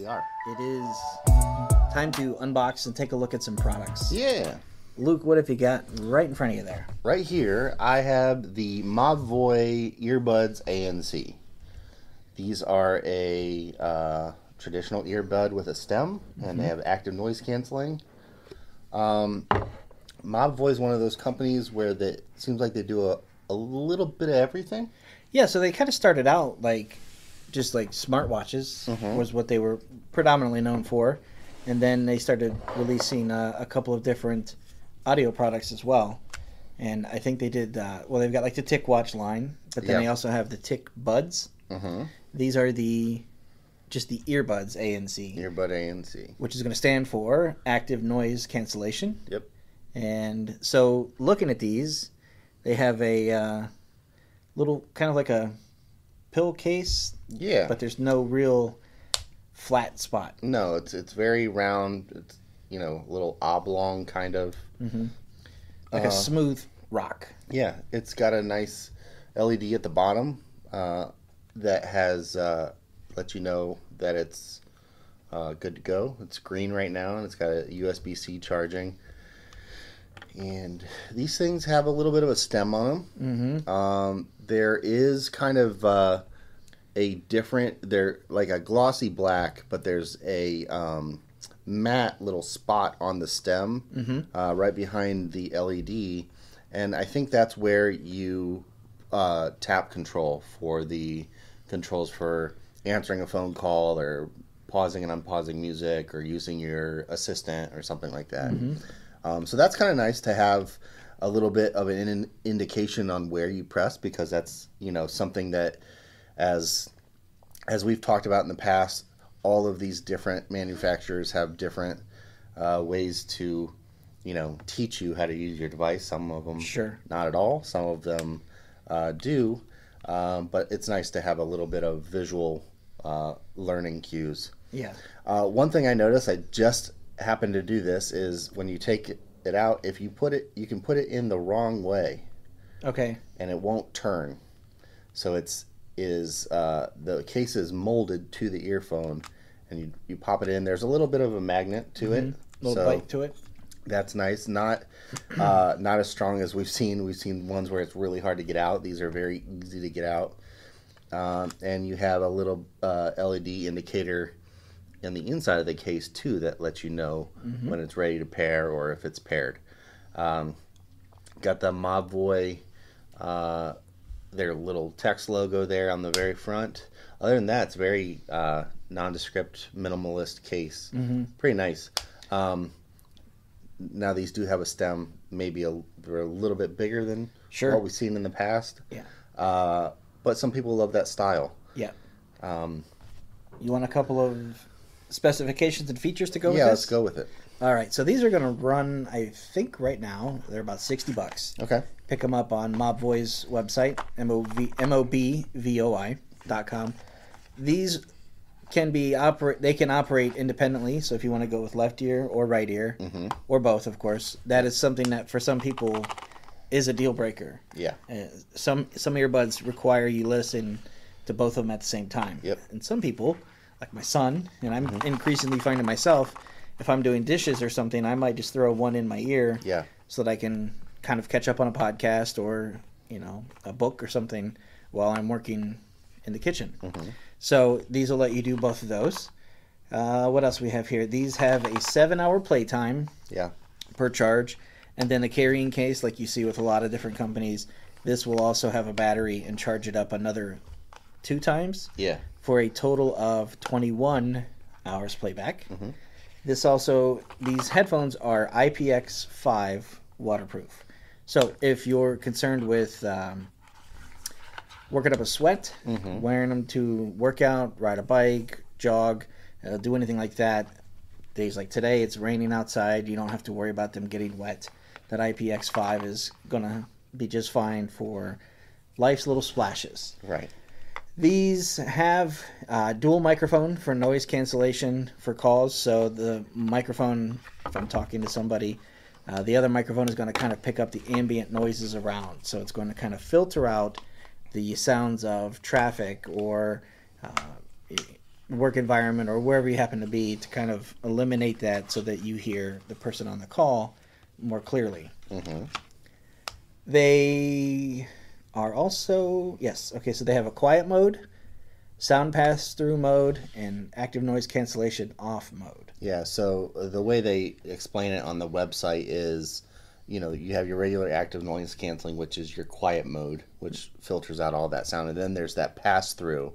We are. It is time to unbox and take a look at some products. Yeah. Luke, what have you got right in front of you there? Right here, I have the Mobvoi Earbuds ANC. These are a traditional earbud with a stem, and they have active noise canceling. Mobvoi is one of those companies where it seems like they do a little bit of everything. Yeah, so they kind of started out just like smartwatches was what they were predominantly known for. And then they started releasing a couple of different audio products as well. And I think they did, they've got like the TicWatch line, but then they also have the Tic Buds. These are just the earbuds ANC. Earbud ANC. Which is going to stand for active noise cancellation. Yep. And so looking at these, they have a little kind of like a pill case. Yeah. But there's no real flat spot. No, it's very round. It's, a little oblong kind of. Like a smooth rock. Yeah, it's got a nice LED at the bottom that has let you know that it's good to go. It's green right now, and it's got a USB-C charging. And these things have a little bit of a stem on them. There is kind of they're like a glossy black, but there's a matte little spot on the stem right behind the LED. And I think that's where you tap control for the controls for answering a phone call or pausing and unpausing music or using your assistant or something like that. So that's kind of nice to have a little bit of an indication on where you press, because that's something that as we've talked about in the past, all of these different manufacturers have different ways to teach you how to use your device. Some of them not at all. Some of them do, but it's nice to have a little bit of visual learning cues. Yeah. One thing I noticed, I just happened to do this, is when you take it out, if you can put it in the wrong way. Okay. And it won't turn. So the case is molded to the earphone, and you pop it in. There's a little bit of a magnet to it. A little bite to it. That's nice. Not as strong as we've seen. We've seen ones where it's really hard to get out. These are very easy to get out. And you have a little LED indicator in the inside of the case too that lets you know when it's ready to pair or if it's paired. Got the Mobvoi, their little text logo there on the very front. Other than that, it's very nondescript, minimalist case. Pretty nice. Now these do have a stem. Maybe they're a little bit bigger than what we've seen in the past. Yeah. But some people love that style. Yeah. You want a couple of specifications and features to go with this? Yeah, let's go with it. All right, so these are going to run, I think right now, they're about $60. Okay. Pick them up on Mobvoi's website, Mobvoi.com. These can operate independently, so if you want to go with left ear or right ear, or both, of course, that is something that for some people is a deal breaker. Yeah. Some earbuds require you listen to both of them at the same time. Yep. And some people, like my son, and I'm increasingly finding myself, if I'm doing dishes or something, I might just throw one in my ear so that I can kind of catch up on a podcast or, a book or something while I'm working in the kitchen. So these will let you do both of those. What else we have here? These have a 7-hour playtime per charge. And then the carrying case, like you see with a lot of different companies, this will also have a battery and charge it up another 2 times for a total of 21 hours playback. These headphones are IPX5 waterproof. So if you're concerned with working up a sweat, wearing them to work out, ride a bike, jog, do anything like that, days like today, it's raining outside, you don't have to worry about them getting wet. That IPX5 is going to be just fine for life's little splashes. Right. These have dual microphone for noise cancellation for calls. So the microphone, if I'm talking to somebody, the other microphone is going to kind of pick up the ambient noises around. So it's going to kind of filter out the sounds of traffic or work environment or wherever you happen to be to kind of eliminate that so that you hear the person on the call more clearly. Mm-hmm. They are also, yes, okay, so they have a quiet mode, sound pass-through mode, and active noise cancellation off mode. Yeah, so the way they explain it on the website is, you know, you have your regular active noise canceling, which is your quiet mode, which filters out all that sound. And then there's that pass-through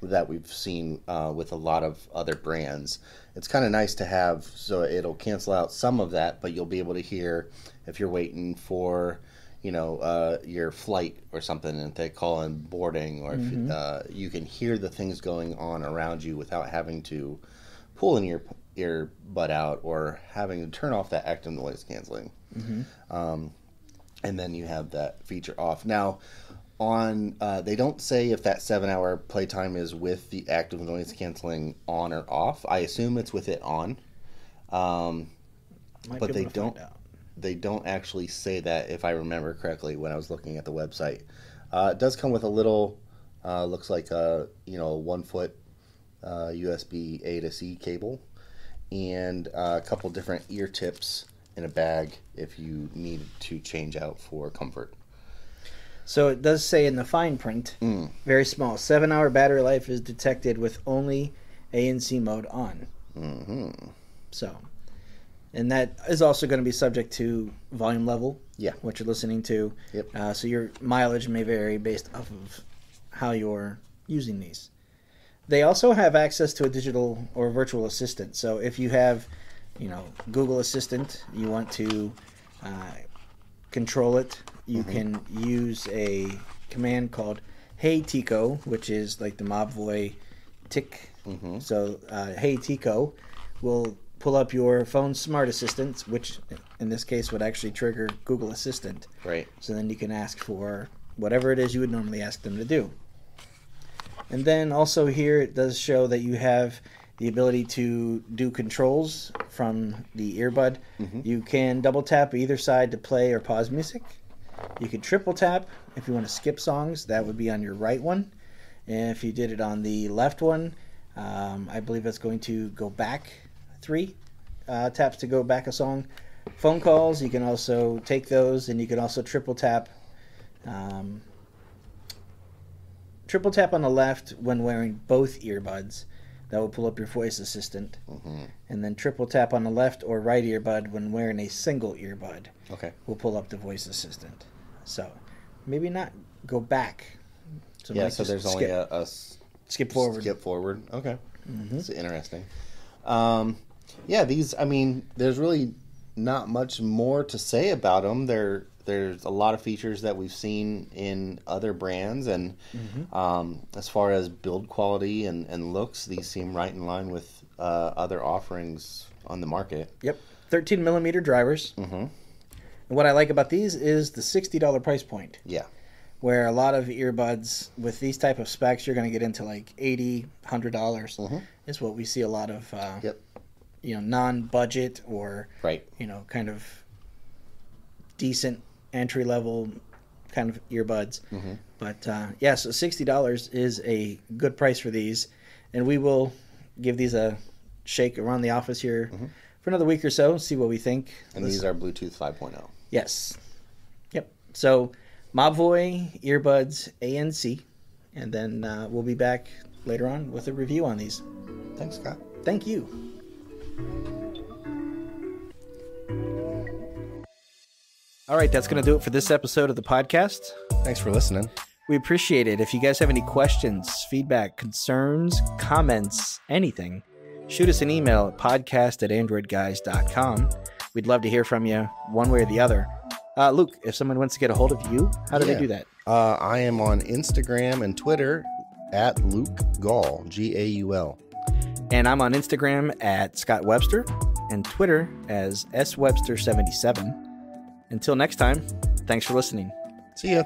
that we've seen with a lot of other brands. It's kind of nice to have, so it'll cancel out some of that, but you'll be able to hear if you're waiting for, you know, your flight or something, and they call in boarding, or if you can hear the things going on around you without having to pull your earbud out or having to turn off that active noise canceling. Mm-hmm. And then you have that feature off. Now, on they don't say if that 7-hour playtime is with the active noise canceling on or off. I assume it's with it on, but they don't. They don't actually say that, if I remember correctly, when I was looking at the website. It does come with a little, looks like a 1-foot USB A to C cable, and a couple different ear tips in a bag if you need to change out for comfort. So it does say in the fine print, very small, 7-hour battery life is detected with only ANC mode on. Mm-hmm. So, and that is also going to be subject to volume level, what you're listening to. Yep. So your mileage may vary based off of how you're using these. They also have access to a digital or virtual assistant. So if you have, Google Assistant, you want to control it, you can use a command called Hey Tico, which is like the Mobvoi tick. Mm-hmm. So Hey Tico will pull up your phone's smart assistant, which in this case would actually trigger Google Assistant. Right. So then you can ask for whatever it is you would normally ask them to do. And then also here it does show that you have the ability to do controls from the earbud. Mm-hmm. You can double tap either side to play or pause music. You can triple tap if you want to skip songs. That would be on your right one. And if you did it on the left one, I believe that's going to go back 3 taps to go back a song. Phone calls, you can also take those, and you can also triple tap. Triple tap on the left when wearing both earbuds. That will pull up your voice assistant. Mm-hmm. And then triple tap on the left or right earbud when wearing a single earbud. Okay. Will pull up the voice assistant. So maybe not go back. So so there's only a skip forward. Skip forward. Okay. Mm-hmm. That's interesting. These, there's really not much more to say about them. There's a lot of features that we've seen in other brands, and as far as build quality and looks, these seem right in line with other offerings on the market. Yep, 13mm drivers. Mm-hmm. And what I like about these is the $60 price point. Yeah. Where a lot of earbuds with these type of specs, you're going to get into like $80, $100 is what we see a lot of, non-budget or, kind of decent entry-level kind of earbuds. Mm-hmm. But, so $60 is a good price for these. And we will give these a shake around the office here for another week or so, see what we think. And these are Bluetooth 5.0. Yes. Yep. So Mobvoi Earbuds ANC. And then we'll be back later on with a review on these. Thanks, Scott. Thank you. All right, that's going to do it for this episode of the podcast. Thanks for listening. We appreciate it. If you guys have any questions, feedback, concerns, comments, anything, shoot us an email at podcast@AndroidGuys.com. We'd love to hear from you one way or the other. Luke, if someone wants to get a hold of you, how do they do that? I am on Instagram and Twitter at Luke Gaul, Gaul. And I'm on Instagram at Scott Webster and Twitter as SWebster77. Until next time, thanks for listening. See ya.